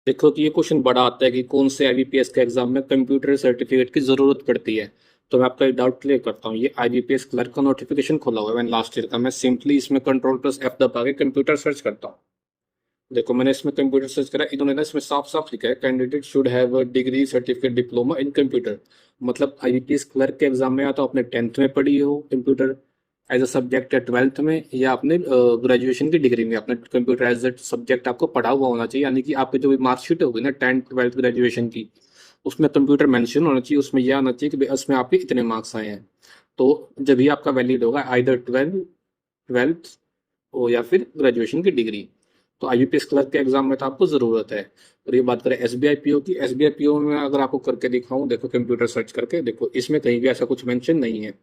देखो कि ये क्वेश्चन बड़ा आता है कि कौन से आईबीपीएस के एग्जाम में कंप्यूटर सर्टिफिकेट की जरूरत पड़ती है। तो मैं आपका एक डाउट क्लियर करता हूँ। ये आईबीपीएस क्लर्क का नोटिफिकेशन खोला हुआ है मैंने लास्ट ईयर का। मैं सिंपली इसमें कंट्रोल प्लस एफ दबा के कंप्यूटर सर्च करता हूँ। देखो मैंने इसमें कंप्यूटर सर्च करा, इन्होंने ना इसमें साफ साफ लिखा है candidate should have a degree certificate diploma in computer. मतलब आईबीपीएस क्लर्क के एग्जाम में या तो आपने 10th में पढ़ी हो कंप्यूटर एज अ सब्जेक्ट, या 12th में, या आपने ग्रेजुएशन की डिग्री में आपने कंप्यूटर एज अ सब्जेक्ट आपको पढ़ा हुआ होना चाहिए। यानी कि आपकी जो भी मार्कशीट होगी ना 10th 12th ग्रेजुएशन की, उसमें कंप्यूटर मेंशन होना चाहिए। उसमें यह आना चाहिए कि भाई इसमें आपके इतने मार्क्स आए हैं। तो जब भी आपका वैलिड होगा आइदर 12th हो या फिर ग्रेजुएशन की डिग्री। तो आईबीपीएस क्लर्क के एग्जाम में तो आपको ज़रूरत है। और ये बात करें एसबीआई पीओ की, एसबीआई पीओ में अगर आपको करके दिखाऊं, देखो कंप्यूटर सर्च करके देखो, इसमें कहीं भी ऐसा कुछ मेंशन नहीं है।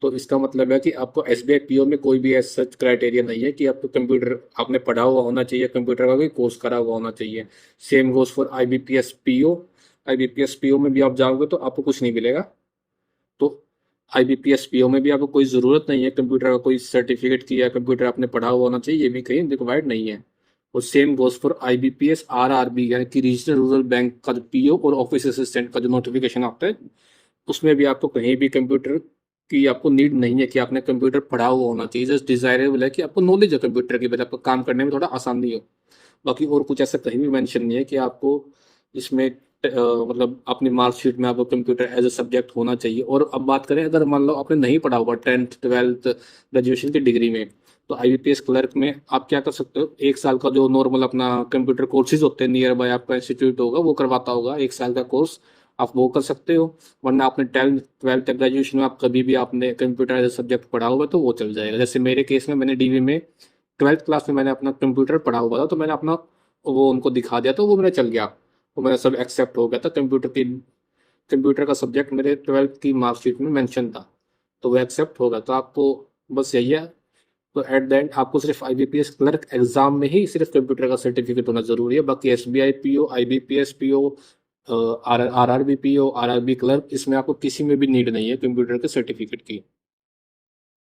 तो इसका मतलब है कि आपको एसबीआई पीओ में कोई भी ऐसा सच क्राइटेरिया नहीं है कि आपको कंप्यूटर आपने पढ़ा हुआ होना चाहिए, कंप्यूटर का कोई कोर्स करा हुआ होना चाहिए। Same goes for IBPS PO. IBPS PO में भी आप जाओगे तो आपको कुछ नहीं मिलेगा। तो आईबीपीएस पीओ में भी आपको कोई ज़रूरत नहीं है कंप्यूटर का कोई सर्टिफिकेट की, या कंप्यूटर आपने पढ़ा हुआ होना चाहिए, ये भी कहीं रिक्वायर्ड नहीं है। और same goes for IBPS RRB, यानी कि रीजनल रूरल बैंक का जो पीओ और ऑफिस असिस्टेंट का जो नोटिफिकेशन आता है, उसमें भी आपको कहीं भी कंप्यूटर की आपको नीड नहीं है कि आपने कंप्यूटर पढ़ा हुआ होना चाहिए। जस्ट डिजायरेबल है कि आपको नॉलेज है कंप्यूटर की, वजह आपको काम करने में थोड़ा आसानी हो। बाकी और कुछ ऐसा कहीं भी मेंशन नहीं है कि आपको इसमें मतलब अपनी मार्कशीट में आपको कंप्यूटर एज अ सब्जेक्ट होना चाहिए। और अब बात करें, अगर मान लो आपने नहीं पढ़ा होगा 10th 12th ग्रेजुएशन की डिग्री में, तो आईबीपीएस क्लर्क में आप क्या कर सकते हो, 1 साल का जो नॉर्मल अपना कंप्यूटर कोर्सेज होते हैं, नियर बाय आपका इंस्टीट्यूट होगा वो करवाता होगा 1 साल का कोर्स, आप वो कर सकते हो। वरना आपने 10th 12th ग्रेजुएशन में आप कभी भी आपने कंप्यूटर एज अ सब्जेक्ट पढ़ा होगा तो वो चल जाएगा। जैसे मेरे केस में मैंने डीवी में 12th क्लास में मैंने अपना कंप्यूटर पढ़ा हुआ था, तो मैंने अपना वो उनको दिखा दिया तो वो मेरा चल गया। वो मेरा सब एक्सेप्ट हो गया था। कंप्यूटर का सब्जेक्ट मेरे 12th की मार्कशीट में मेंशन था, तो वो एक्सेप्ट होगा। तो आपको बस यही है। तो एट द एंड आपको सिर्फ आईबीपीएस क्लर्क एग्जाम में ही सिर्फ कंप्यूटर का सर्टिफिकेट होना जरूरी है। बाकी SBI PO, IBPS PO, RRB PO, RRB clerk, इसमें आपको किसी में भी नीड नहीं है कंप्यूटर के सर्टिफिकेट की।